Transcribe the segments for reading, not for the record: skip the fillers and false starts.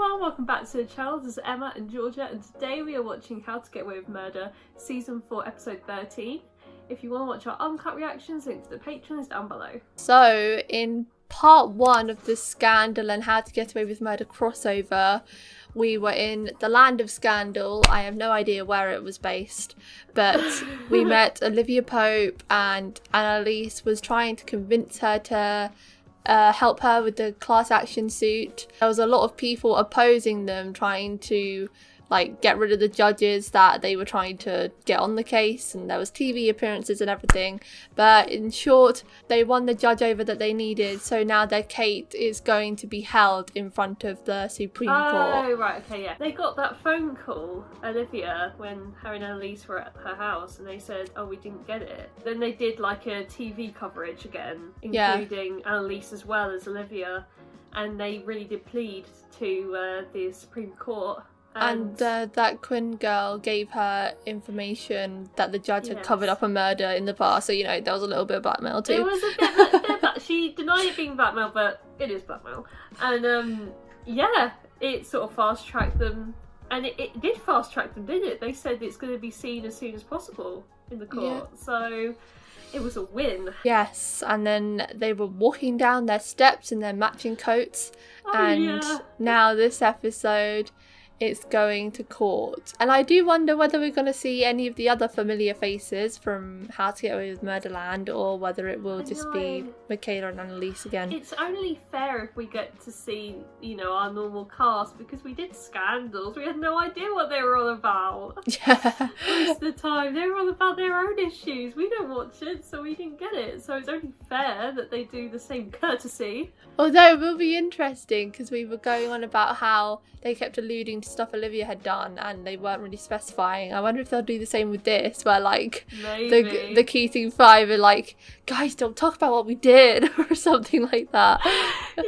everyone, welcome back to the channel. This is Emma and Georgia, and today we are watching How to Get Away with Murder Season 4 Episode 13. If you want to watch our uncut reactions, link to the Patreon is down below. So, in part 1 of the Scandal and How to Get Away with Murder crossover, we were in the land of Scandal. I have no idea where it was based, but we met Olivia Pope, and Annalise was trying to convince her to help her with the class action suit. There was a lot of people opposing them, trying to get rid of the judges that they were trying to get on the case, and there was TV appearances and everything, but in short they won the judge over that they needed, so now their case is going to be held in front of the Supreme Court. Oh right, okay, yeah. They got that phone call, Olivia, when her and Annalise were at her house, and they said, oh, we didn't get it. Then they did a TV coverage again, including Annalise as well as Olivia, and they really did plead to the Supreme Court. And that Quinn girl gave her information that the judge had covered up a murder in the past, so there was a little bit of blackmail too. It was a bit she denied it being blackmail, but it is blackmail. And it sort of fast-tracked them, and it did fast-track them, didn't it? They said it's going to be seen as soon as possible in the court, so it was a win. Yes, and then they were walking down their steps in their matching coats, now this episode it's going to court. And I do wonder whether we're going to see any of the other familiar faces from How to Get Away with Murderland, or whether it will just be Michaela and Annalise again. It's only fair if we get to see, our normal cast, because we did Scandals. We had no idea what they were all about. Yeah. Most of the time, they were all about their own issues. We don't watch it, so we didn't get it. So it's only fair that they do the same courtesy. Although it will be interesting, because we were going on about how they kept alluding to stuff Olivia had done and they weren't really specifying. I wonder if they'll do the same with this, where the Keating Five are like, guys, don't talk about what we did, or something like that. Yeah.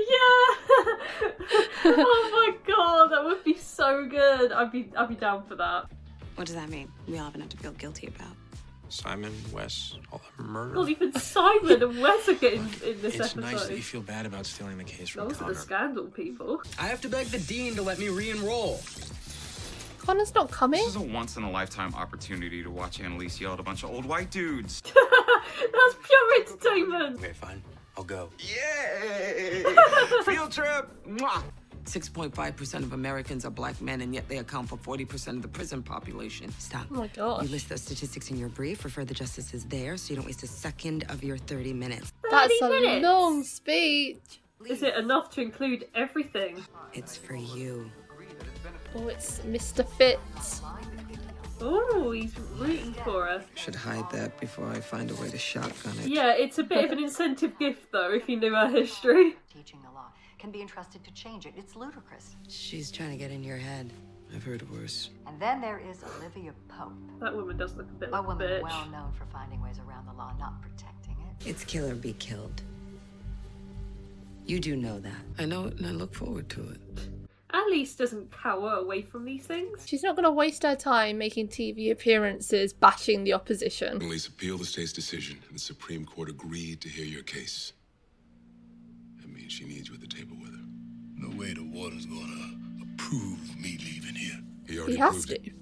Oh my god, that would be so good. I'd be down for that. What does that mean? We all have enough to feel guilty about. Simon, Wes, all that murder. God, even Simon and Wes are getting in this episode. It's nice that you feel bad about stealing the case from Those Connor. are the Scandal people. I have to beg the dean to let me re-enroll. Connor's not coming? This is a once-in-a-lifetime opportunity to watch Annalise yell at a bunch of old white dudes. That's pure entertainment. Okay, fine. I'll go. Yay! Field trip! Mwah! 6.5% of Americans are black men, and yet they account for 40% of the prison population. Stop. Oh my god. You list those statistics in your brief, refer the justices there, so you don't waste a second of your 30 minutes. 30 That's minutes. A long speech. Is it enough to include everything? It's for you. Oh, it's Mr. Fitz. Oh, he's rooting for her. Should hide that before I find a way to shotgun it. Yeah, it's a bit of an incentive gift, though, if you knew her history. Teaching the law can be entrusted to change it. It's ludicrous. She's trying to get in your head. I've heard worse. And then there is Olivia Pope. That woman does look a bit A like a woman bitch. well known for finding ways around the law, not protecting it. It's kill or be killed. You do know that. I know it, and I look forward to it. Annalise doesn't cower away from these things. She's not going to waste her time making TV appearances bashing the opposition. Annalise appealed the state's decision, and the Supreme Court agreed to hear your case. That means she needs you at the table with her. No way the warden's gonna approve me leaving here. He already He has approved to. it.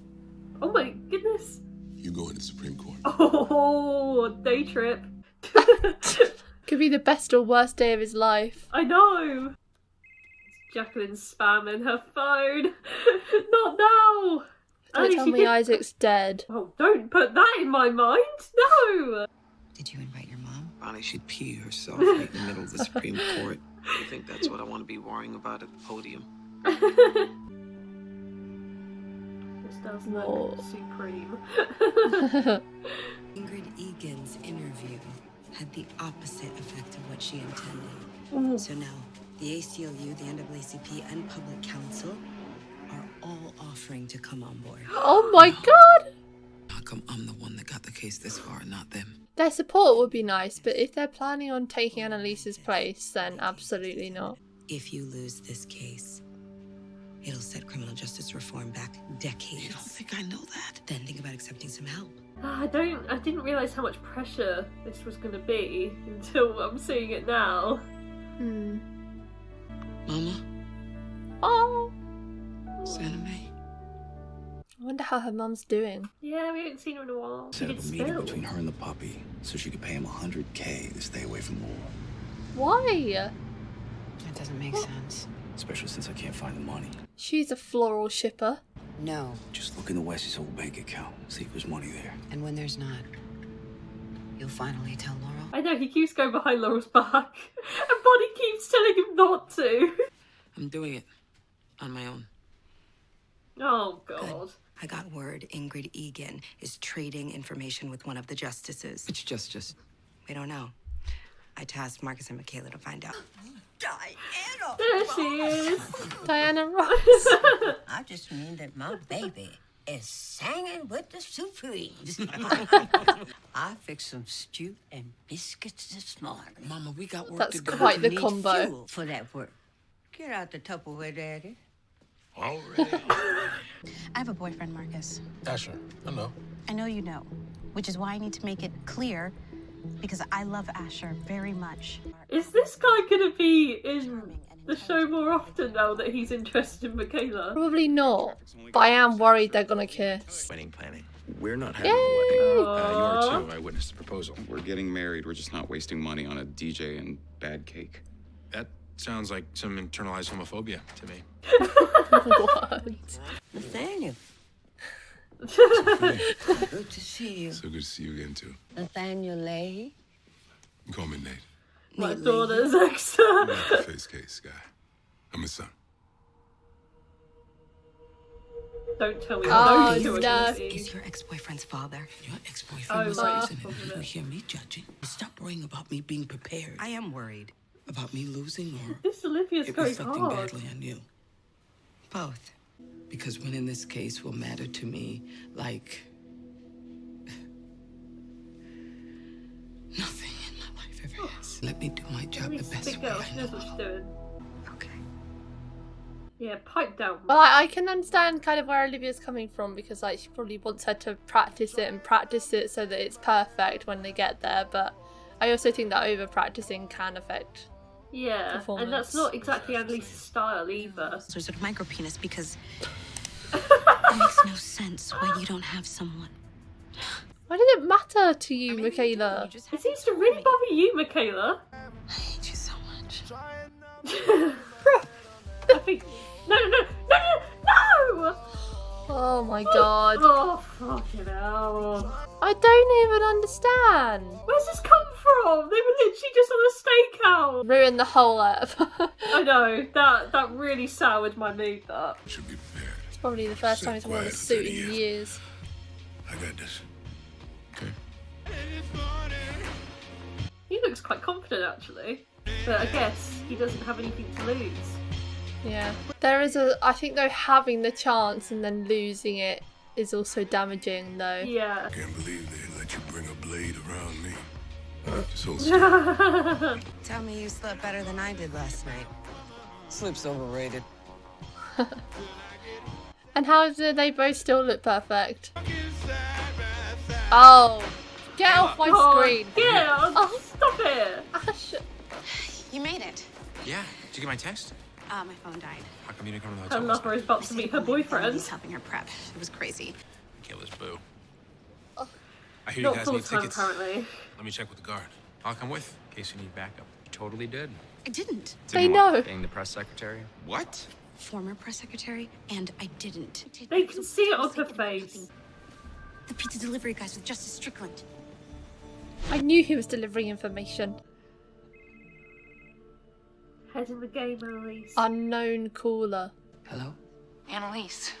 Oh my goodness. You go into the Supreme Court. Oh, day trip. Could be the best or worst day of his life. I know. Jacqueline's spamming her phone. Not now. Don't tell me Isaac's dead. Oh, don't put that in my mind. No. Did you invite your mom? Bonnie, she'd pee herself right in the middle of the Supreme Court. I think that's what I want to be worrying about at the podium. This does look supreme. Ingrid Egan's interview had the opposite effect of what she intended. So now, the ACLU, the NAACP, and Public Counsel are all offering to come on board. Oh my god! How come I'm the one that got the case this far and not them? Their support would be nice, but if they're planning on taking Annalise's place, then absolutely not. If you lose this case, it'll set criminal justice reform back decades. You don't think I know that? Then think about accepting some help. I didn't realise how much pressure this was going to be until I'm seeing it now. Mama? Oh! wonder how her mum's doing. Yeah, we haven't seen her in a while. Set up a meeting between her and the puppy so she could pay him $100K to stay away from war. Why? That doesn't make sense. Especially since I can't find the money. She's a floral shipper. No. Just look into Wes's old bank account. See if there's money there. And when there's not, you'll finally tell Laurel? I know, he keeps going behind Laurel's back. And Bonnie keeps telling him not to. I'm doing it on my own. Oh, God. I got word Ingrid Egan is trading information with one of the justices. Which justice? We don't know. I tasked Marcus and Michaela to find out. Diana! There she is. Diana Ross. I just mean that my baby is singing with the Supremes. I fixed some stew and biscuits this morning. Mama, we got work That's to do. quite the Need combo. fuel for that work. Get out the Tupperware, Daddy. Already? I have a boyfriend, Marcus. Asher, I know. I know you know, which is why I need to make it clear, because I love Asher very much. Is this guy gonna be in the show more often now that he's interested in Michaela? Probably not, but I am worried they're gonna kiss. Wedding planning. We're not having a wedding. You are too. I witnessed the proposal. We're getting married. We're just not wasting money on a DJ and bad cake. That sounds like some internalized homophobia to me. What? Nathaniel. Good to see you. So good to see you again, too. Nathaniel Lahey. You call me Nate. My Nate daughter's Lahey. ex. I'm not the face case guy. I'm his son. Don't tell me. Oh, don't tell me. no. Is your ex-boyfriend's father? Your ex-boyfriend was right. listening. You hear me judging? Stop worrying about me being prepared. I am worried. About me losing or This Olivia's it going reflecting hard. badly on you. Both. Because winning this case will matter to me like nothing in my life ever has. Let me do my job the This best big way girl, I she knows know what she's how. doing. Okay. Yeah, pipe down. Well, I can understand kind of where Olivia's coming from, because like she probably wants her to practice it so that it's perfect when they get there, but I also think that over practicing can affect Yeah, performance. and that's not exactly Annalise's style either. There's a micro penis because it makes no sense why you don't have someone. Why did it matter to you, Michaela? It seems to really bother you, Michaela. I hate you so much. I think. No! Oh my god. Oh, fucking hell. I don't even understand. Where's this come from? They were literally just on a stakeout. Ruined the whole app. I know, that really soured my mood, that. Should be prepared. It's probably the first time he's worn a suit in years. I got this. Okay. He looks quite confident, actually. But I guess he doesn't have anything to lose. Yeah. I think though having the chance and then losing it is also damaging though. Yeah. I can't believe they let you bring a blade around me. Just hold still. Tell me you slept better than I did last night. Sleep's overrated. And how do they both still look perfect? Oh, get off my screen. Yeah, stop it. Ash. You made it. Yeah. Did you get my text? My phone died. How come you didn't come to the Her hotel? lover is about to meet her boyfriend. He's helping her prep. It was crazy. Michaela's boo. I hear Not you guys full need time, tickets. apparently. Let me check with the guard. I'll come with, in case you need backup. You totally did. I didn't. They know. Being the press secretary? What? Former press secretary, and I didn't. They can see it on her face. The pizza delivery guys with Justice Strickland. I knew he was delivering information. Head in the game, Annalise. Unknown caller. Hello? Annalise.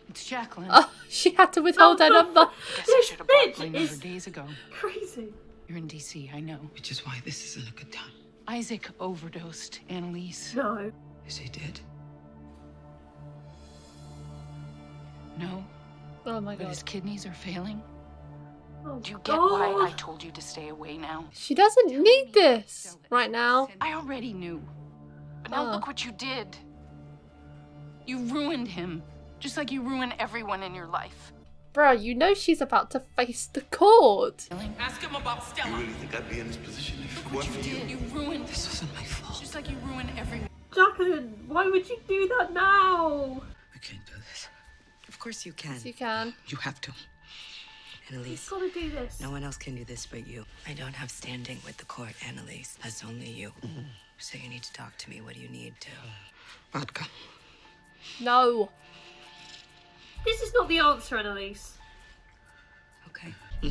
It's Jacqueline. Oh, she had to withhold her number. Guess I This should have brought bitch my number is days ago. crazy. You're in D.C., I know. Which is why this isn't a good time. Isaac overdosed Annalise. No. Is he dead? No, Oh my but god. his kidneys are failing. Oh, Do you get why I God. told you to stay away now? She doesn't need this right now. I already knew. But now Oh. look what you did. You ruined him. Just like you ruin everyone in your life. Bruh, you know she's about to face the court. Ask him about Stella. You really think I'd be in this position if it What wasn't you for you? did, you ruined This wasn't my fault. Just like you ruin everyone. Jacqueline, why would you do that now? I can't do this. Of course you can. Yes, you can. You have to. Annalise, You've got to do this. no one else can do this but you. I don't have standing with the court, Annalise. That's only you. So you need to talk to me. What do you need to? Vodka. No. This is not the answer, Annalise. Okay. No,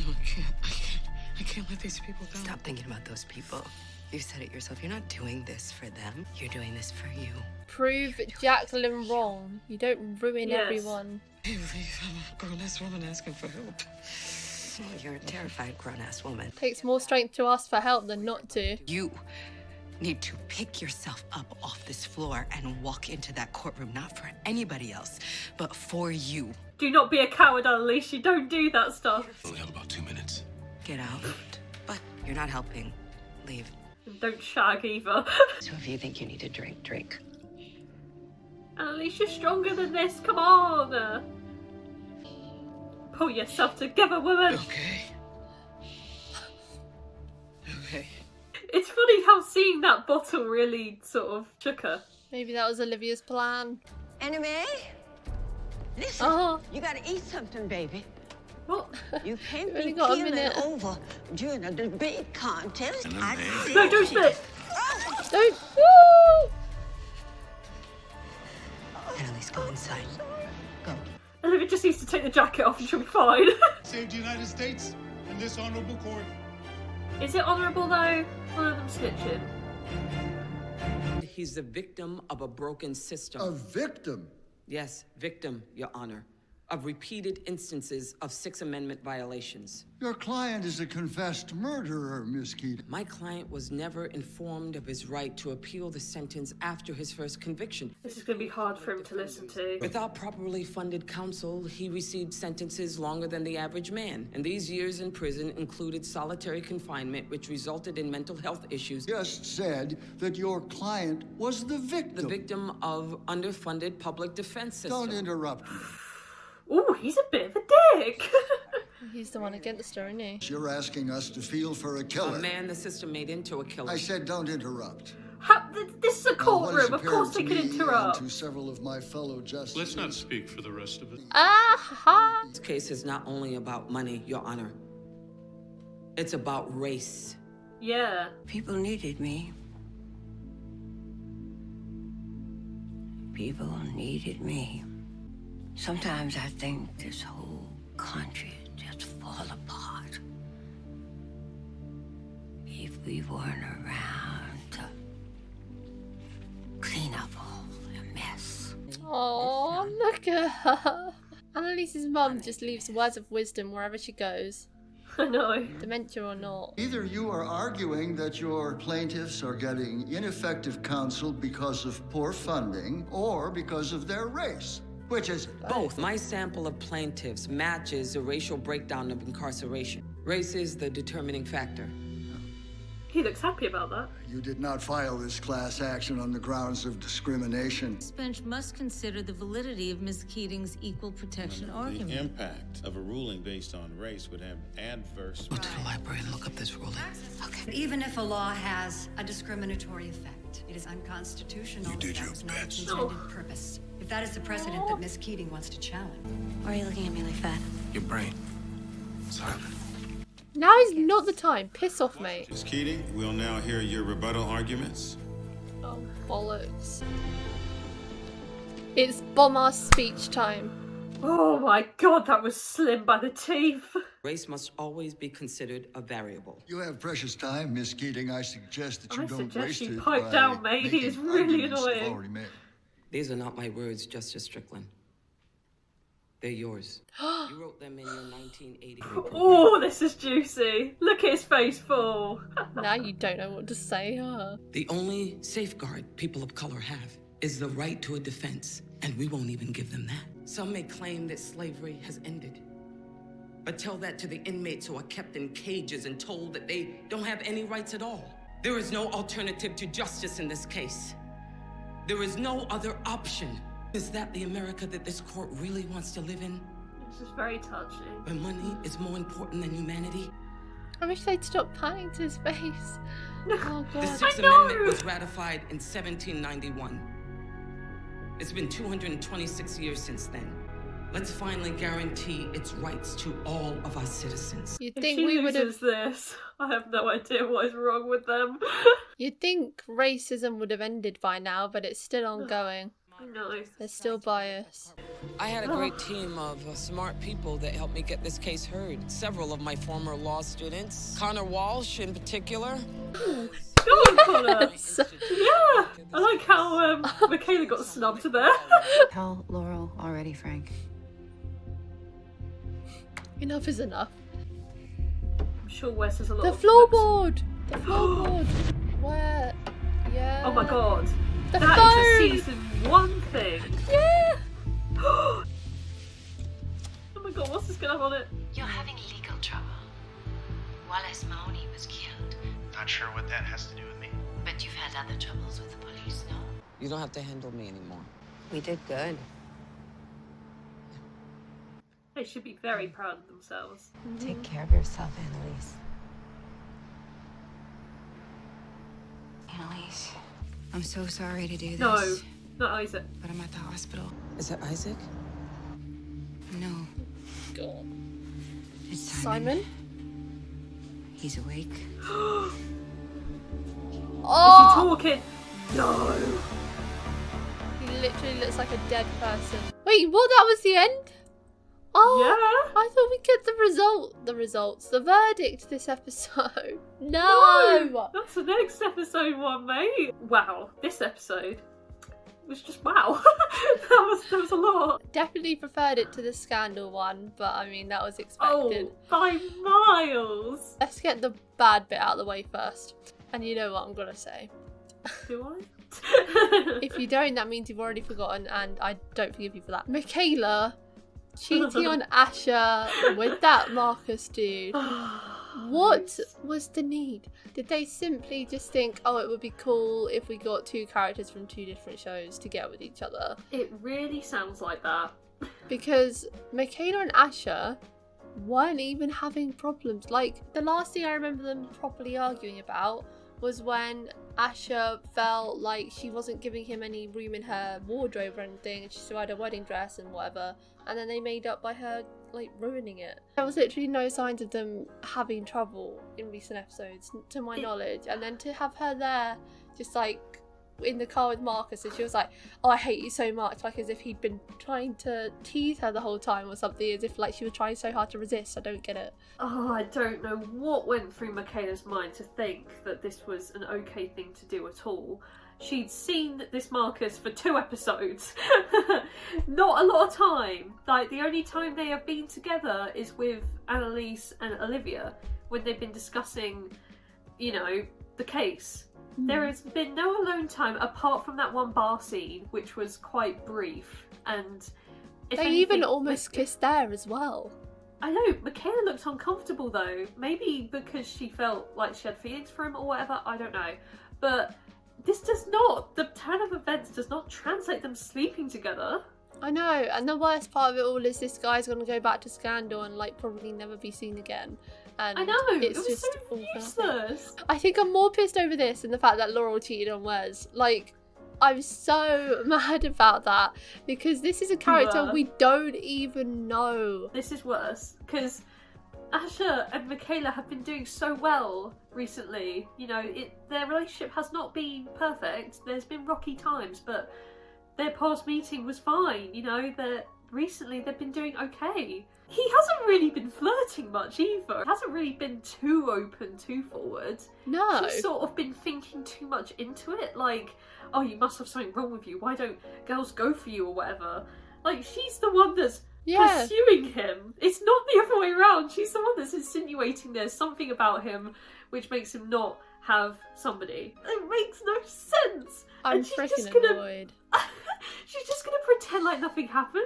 I can't let these people down. Stop thinking about those people. You said it yourself. You're not doing this for them. You're doing this for you. Prove Jacqueline wrong. You don't ruin Yes. everyone. Hey, I'm a grown-ass woman asking for help. You're a terrified grown-ass woman. Takes more strength to ask for help than not to. You need to pick yourself up off this floor and walk into that courtroom, not for anybody else, but for you. Do not be a coward, Annalise. You don't do that stuff. Only have about 2 minutes. Get out. But you're not helping. Leave. And don't shag either. So if you think you need a drink, drink. Annalise, you're stronger than this. Come on. Pull yourself together, woman. Okay. Okay. It's funny how seeing that bottle really sort of shook her. Maybe that was Olivia's plan. Anime? Listen, Oh. you gotta eat something, baby. What? You can't We've only be got a keeling minute. over during a debate contest. I No, don't spit. Don't. Woo! Annalise, go inside. Go. Olivia just needs to take the jacket off and she'll be fine. Saved the United States and this honorable court. Is it honourable though? One of them snitching. He's the victim of a broken system. A victim? Yes, victim, Your Honor, of repeated instances of Sixth Amendment violations. Your client is a confessed murderer, Miss Keating. My client was never informed of his right to appeal the sentence after his first conviction. This is going to be hard for him to listen to. Without properly funded counsel, he received sentences longer than the average man. And these years in prison included solitary confinement, which resulted in mental health issues. Just said that your client was the victim. The victim of underfunded public defense system. Don't interrupt me. Ooh, he's a bit of a dick. He's the one against her, isn't he? You're asking us to feel for a killer. A man the system made into a killer. I said don't interrupt. This is a courtroom. Of course they can interrupt. To several of my fellow justices. Let's not speak for the rest of it. Aha! This case is not only about money, Your Honor. It's about race. Yeah. People needed me. People needed me. Sometimes I think this whole country just fall apart. If we weren't around to clean up all the mess. Oh, look at her. Annalise's mum just leaves words of wisdom wherever she goes. I know. Dementia or not. Either you are arguing that your plaintiffs are getting ineffective counsel because of poor funding or because of their race. Which is it? Both. My sample of plaintiffs matches the racial breakdown of incarceration. Race is the determining factor. He looks happy about that. You did not file this class action on the grounds of discrimination. This bench must consider the validity of Ms. Keating's equal protection argument. The impact of a ruling based on race would have adverse... Go to the library and look up this ruling. Okay. Even if a law has a discriminatory effect, it is unconstitutional. You did if that your was not its best. intended purpose. If that is the precedent that Ms. Keating wants to challenge. Why are you looking at me like that? Your brain. Silent. Now is not the time. Piss off, mate. Ms. Keating, we'll now hear your rebuttal arguments. Oh, bollocks. It's bomb-ass speech time. Oh my god, that was slim by the teeth. Race must always be considered a variable. You have precious time, Miss Keating. I suggest that you I don't suggest waste you it pipe by down, mate. He making is really arguments you've annoying. already made. These are not my words, Justice Strickland. They're yours. You wrote them in your 1980 report. Oh, this is juicy. Look at his face fall. Now you don't know what to say, huh? The only safeguard people of color have is the right to a defense, and we won't even give them that. Some may claim that slavery has ended. But tell that to the inmates who are kept in cages and told that they don't have any rights at all. There is no alternative to justice in this case. There is no other option. Is that the America that this court really wants to live in? This is very touching. Where money is more important than humanity? I wish they'd stop panning to his face. Oh, The God. Sixth Amendment was ratified in 1791. It's been 226 years since then. Let's finally guarantee its rights to all of our citizens. You'd If think she we would have. loses this, I have no idea what is wrong with them. You'd think racism would have ended by now, but it's still ongoing. No. There's still bias. I had a great team of smart people that helped me get this case heard. Several of my former law students, Connor Walsh in particular. Go on, Connor. Yeah, I like how Michaela got snubbed there. Tell Laurel already, Frank. Enough is enough. I'm sure Wes has a lot The of floorboard! The floorboard! Where? Yeah. Oh my god. The That phone! is a season 1 thing. Yeah! Oh my god, what's this gonna have on it? You're having legal trouble. Wallace Mahoney was killed. Not sure what that has to do with me. But you've had other troubles with the police, no? You don't have to handle me anymore. We did good. They should be very proud of themselves. Take care of yourself, Annalise. Annalise, I'm so sorry to do this. No, not Isaac. But I'm at the hospital. Is it Isaac? No. God. It's Simon. Simon? He's awake. Oh! Oh! Is he talking? No. He literally looks like a dead person. Wait, what? That was the end? Oh, yeah. I thought we'd get the verdict this episode. No! That's the next episode one, mate. Wow, this episode was just wow. that was a lot. Definitely preferred it to the Scandal one, but I mean, that was expected. Oh, by miles. Let's get the bad bit out of the way first. And you know what I'm gonna say. Do I? If you don't, that means you've already forgotten, and I don't forgive you for that. Michaela cheating on Asher with that Marcus dude. What was the need? Did they simply just think, oh, it would be cool if we got two characters from two different shows to get with each other? It really sounds like that. Because Michaela and Asher weren't even having problems. Like, the last thing I remember them properly arguing about was when Asher felt like she wasn't giving him any room in her wardrobe or anything, and she still had a wedding dress and whatever, and then they made up by her like ruining it. There was literally no signs of them having trouble in recent episodes to my knowledge, and then to have her there just like in the car with Marcus, and she was like, oh, I hate you so much, like as if he'd been trying to tease her the whole time or something, as if like she was trying so hard to resist. I don't get it. Oh, I don't know what went through Michaela's mind to think that this was an okay thing to do at all. She'd seen this Marcus for 2 episodes. Not a lot of time. Like, the only time they have been together is with Annalise and Olivia, when they've been discussing, you know, the case. There has been no alone time apart from that one bar scene, which was quite brief. And if they anything, even almost kissed there as well. I know, Michaela looked uncomfortable though. Maybe because she felt like she had feelings for him or whatever, I don't know. But this does not, the turn of events does not translate them sleeping together. I know, and the worst part of it all is this guy's going to go back to Scandal and like probably never be seen again. And I know, it's it was just so useless. I think I'm more pissed over this than the fact that Laurel cheated on Wes. Like, I'm so mad about that because this is a character we don't even know. This is worse because Asher and Michaela have been doing so well recently. You know, their relationship has not been perfect. There's been rocky times, but their past meeting was fine. You know, recently they've been doing okay. He hasn't really been flirting much either. He hasn't really been too open, too forward. No. She's sort of been thinking too much into it. Like, oh, you must have something wrong with you. Why don't girls go for you or whatever? Like, she's the one that's pursuing him. It's not the other way around. She's the one that's insinuating there's something about him which makes him not have somebody. It makes no sense. I'm and she's freaking just gonna, annoyed. She's just going to pretend like nothing happened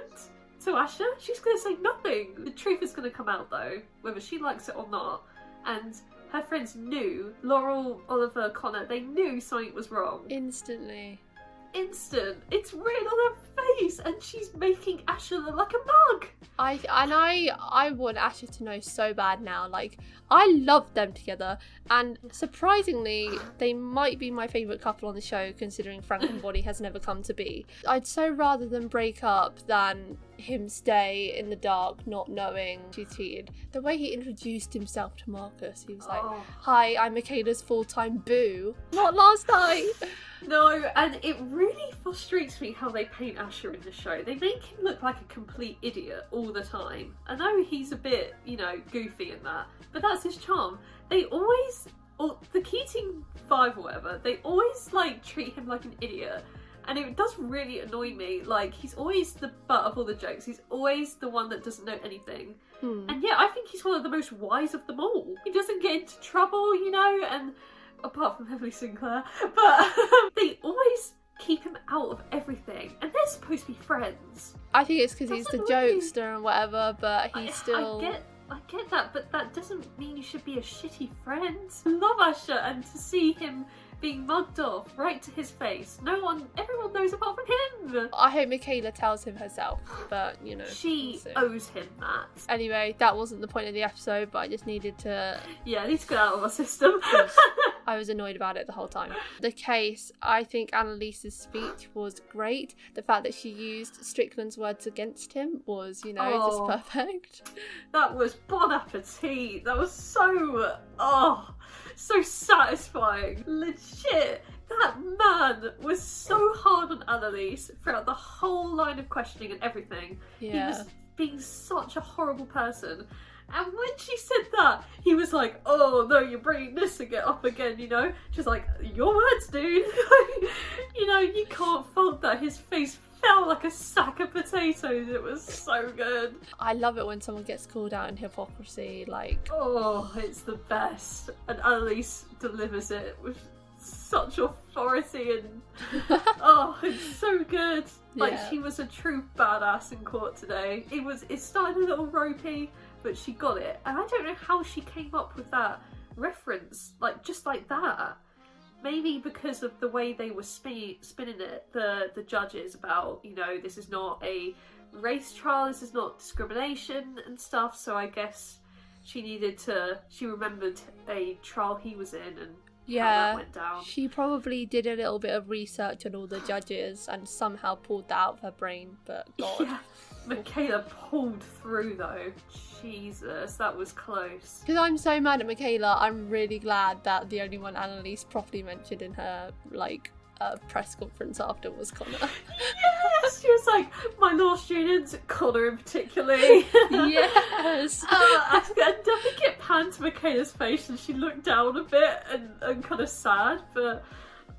to Asher. She's going to say nothing. The truth is going to come out though, whether she likes it or not. And her friends knew, Laurel, Oliver, Connor, they knew something was wrong. Instantly. Instant. It's written on her face and she's making Asher look like a mug. I want Asher to know so bad now. Like, I love them together, and surprisingly, they might be my favourite couple on the show, considering Frank and Bonnie has never come to be. I'd so rather them break up than him stay in the dark, not knowing she cheated. The way he introduced himself to Marcus, he was like, "Hi, I'm Michaela's full-time boo." Not last night. No, and it really frustrates me how they paint Asher in the show. They make him look like a complete idiot all the time. I know he's a bit, you know, goofy in that, but that's his charm. They always, or the Keating 5 or whatever, they always like treat him like an idiot. And it does really annoy me. Like, he's always the butt of all the jokes. He's always the one that doesn't know anything. And yeah, I think he's one of the most wise of them all. He doesn't get into trouble, you know, and apart from Emily Sinclair, but they always keep him out of everything, and they're supposed to be friends. I think it's because he's the jokester and whatever, but he's still... I get that, but that doesn't mean you should be a shitty friend. I love Asher, and to see him being mugged off right to his face. Everyone knows apart from him. I hope Michaela tells him herself, but you know. She owes him that. Anyway, that wasn't the point of the episode, but I just needed to... Yeah, I need to get out of my system. I was annoyed about it the whole time. The case, I think Annalise's speech was great. The fact that she used Strickland's words against him was, you know, just perfect. That was bon appetit. That was so satisfying. Legit. That man was so hard on Annalise throughout the whole line of questioning and everything. Yeah. He was being such a horrible person. And when she said that, he was like, "Oh no, you're bringing this up again, you know?" She's like, "Your words, dude." You know, you can't fault that. His face felt like a sack of potatoes. It was so good. I love it when someone gets called out in hypocrisy, like... Oh, it's the best. And Annalise delivers it with such authority and... oh, it's so good. Like, she was a true badass in court today. It started a little ropey, but she got it. And I don't know how she came up with that reference, like, just like that. Maybe because of the way they were spinning it, the judges, about, you know, this is not a race trial, this is not discrimination and stuff, so I guess she remembered a trial he was in and how that went down. She probably did a little bit of research on all the judges and somehow pulled that out of her brain, but God. Yeah. Michaela pulled through though. Jesus, that was close. Because I'm so mad at Michaela, I'm really glad that the only one Annalise properly mentioned in her, like, press conference after was Connor. Yes, she was like, "My law students, Connor in particular." Yes. I think it panned to Michaela's face and she looked down a bit and kind of sad, but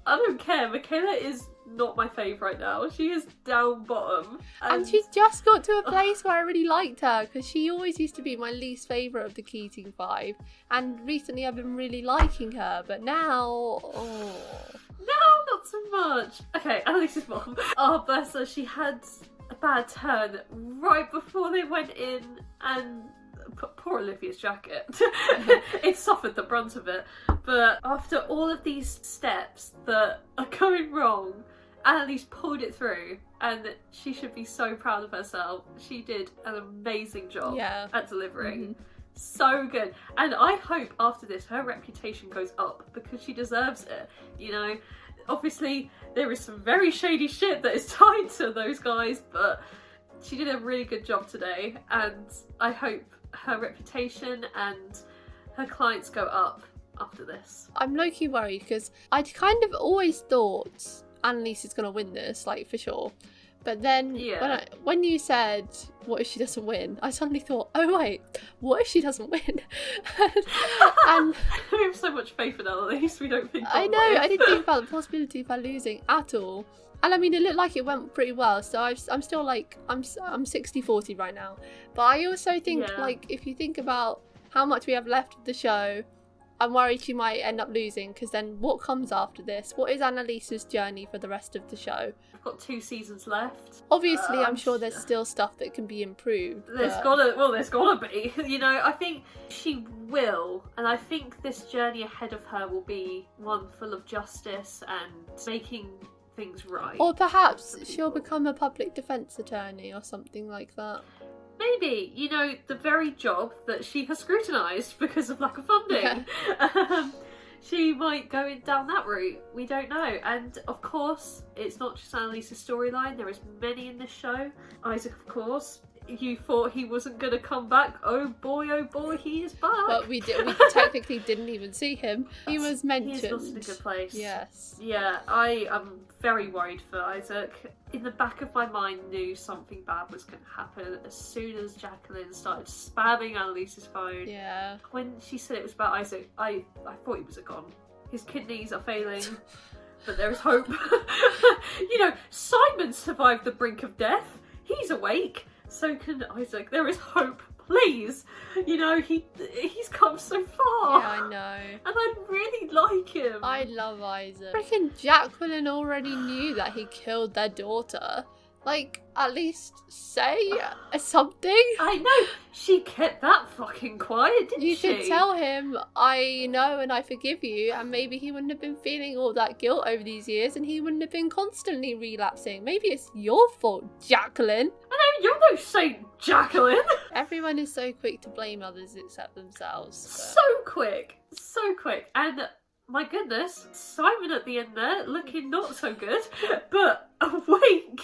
I don't care. Michaela is not my fave right now. She is down bottom. And she's just got to a place where I really liked her, because she always used to be my least favourite of the Keating 5. And recently I've been really liking her, but now... No, not so much. Okay, Annalise's mom. Oh, bless her. She had a bad turn right before they went in, and poor Olivia's jacket. It suffered the brunt of it. But after all of these steps that are going wrong, Annalise pulled it through, and she should be so proud of herself. She did an amazing job at delivering. So good. And I hope after this her reputation goes up, because she deserves it. You know, obviously there is some very shady shit that is tied to those guys, but she did a really good job today, and I hope her reputation and her clients go up after this. I'm low-key worried, because I'd kind of always thought Annalise is going to win this, like, for sure. But then when you said, what if she doesn't win? I suddenly thought, oh wait, what if she doesn't win? And we have so much faith in Annalise, we don't think I know, I didn't think about the possibility of her losing at all. And I mean, it looked like it went pretty well, so I'm still like, I'm 60-40 right now. But I also think, like, if you think about how much we have left of the show, I'm worried she might end up losing, because then what comes after this? What is Annalise's journey for the rest of the show? We've got 2 seasons left. Obviously, I'm sure there's still stuff that can be improved. There's gotta be. You know, I think she will, and I think this journey ahead of her will be one full of justice and making things right. Or perhaps she'll become a public defence attorney or something like that. Maybe, you know, the very job that she has scrutinised because of lack of funding. she might go down that route. We don't know. And of course, it's not just Annalise's storyline. There is many in this show. Isaac, of course. You thought he wasn't going to come back. Oh boy, he is back. But we technically didn't even see him. He was mentioned. He's not in a good place. Yes. Yeah, I am very worried for Isaac. In the back of my mind, knew something bad was going to happen as soon as Jacqueline started spamming Annalise's phone. Yeah. When she said it was about Isaac, I thought he was gone. His kidneys are failing, but there is hope. You know, Simon survived the brink of death. He's awake. So can Isaac. There is hope, please. You know, he's come so far. Yeah, I know. And I really like him. I love Isaac. I reckon Jacqueline already knew that he killed their daughter. Like, at least say something. I know. She kept that fucking quiet, didn't she? You could tell him, I know and I forgive you, and maybe he wouldn't have been feeling all that guilt over these years, and he wouldn't have been constantly relapsing. Maybe it's your fault, Jacqueline. I know, you're no saint, Jacqueline. Everyone is so quick to blame others except themselves. So quick. And my goodness, Simon at the end there, looking not so good, but awake.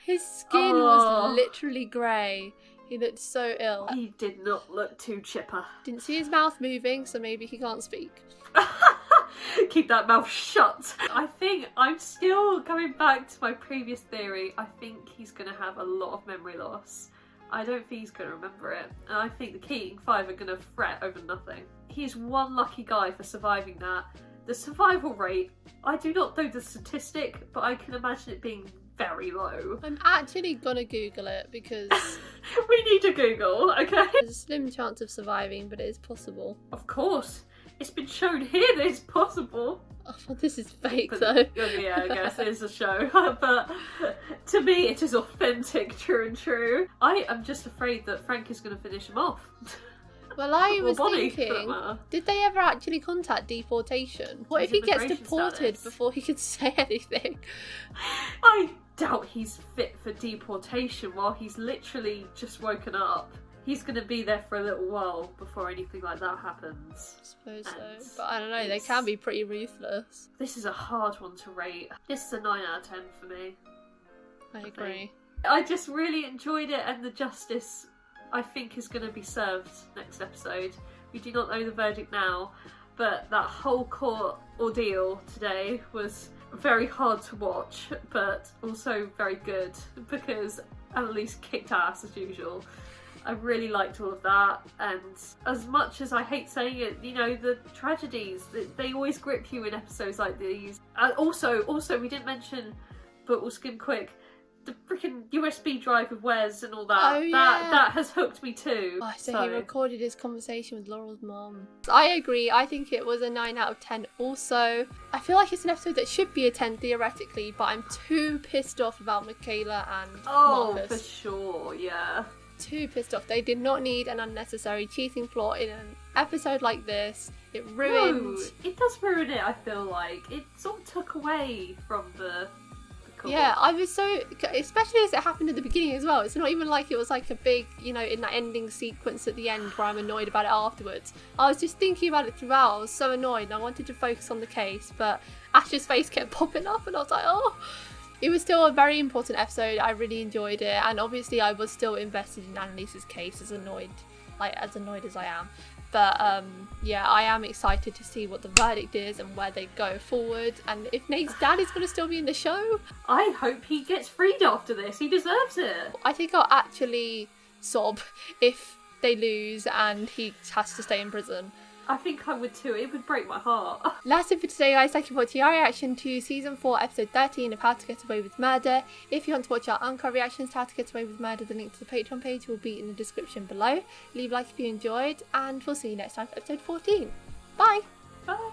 His skin was literally grey. He looked so ill. He did not look too chipper. Didn't see his mouth moving, so maybe he can't speak. Keep that mouth shut. I think I'm still going back to my previous theory. I think he's going to have a lot of memory loss. I don't think he's going to remember it. And I think the Keating 5 are going to fret over nothing. He's one lucky guy for surviving that. The survival rate, I do not know the statistic, but I can imagine it being very low. I'm actually gonna Google it because we need to Google, okay? There's a slim chance of surviving, but it is possible. Of course. It's been shown here that it's possible. Oh, well, this is fake though. Yeah, I guess it is a show. But to me, it is authentic, true and true. I am just afraid that Frank is going to finish him off. Well, I was thinking, did they ever actually contact deportation? What if he gets deported before he can say anything? I doubt he's fit for deportation while he's literally just woken up. He's going to be there for a little while before anything like that happens. I suppose so. But I don't know, they can be pretty ruthless. This is a hard one to rate. This is a 9 out of 10 for me. I agree. I just really enjoyed it, and the justice, I think, is going to be served next episode. We do not know the verdict now, but that whole court ordeal today was very hard to watch, but also very good because Annalise kicked ass as usual. I really liked all of that, and as much as I hate saying it, you know, the tragedies, they always grip you in episodes like these. Also, we didn't mention, but we'll skim quick, the freaking USB drive with Wes and all that. Oh, yeah. That has hooked me too. Oh, so he recorded his conversation with Laurel's mom. I agree. I think it was a 9 out of 10 also. I feel like it's an episode that should be a 10 theoretically, but I'm too pissed off about Michaela and Marcus. For sure, yeah. Too pissed off. They did not need an unnecessary cheating plot in an episode like this. It ruined... No, it does ruin it, I feel like. It sort of took away from the Yeah, I was so, especially as it happened at the beginning as well. It's not even like it was like a big, you know, in that ending sequence at the end where I'm annoyed about it afterwards. I was just thinking about it throughout. I was so annoyed and I wanted to focus on the case, but Ash's face kept popping up and I was like, oh. It was still a very important episode. I really enjoyed it, and obviously I was still invested in Annalise's case, as annoyed as I am. But yeah, I am excited to see what the verdict is and where they go forward, and if Nate's dad is going to still be in the show. I hope he gets freed after this. He deserves it. I think I'll actually sob if they lose and he has to stay in prison. I think I would too. It would break my heart. That's it for today, guys. Thank you for watching our reaction to Season 4, Episode 13 of How to Get Away with Murder. If you want to watch our uncut reactions to How to Get Away with Murder, the link to the Patreon page will be in the description below. Leave a like if you enjoyed, and we'll see you next time for Episode 14. Bye! Bye!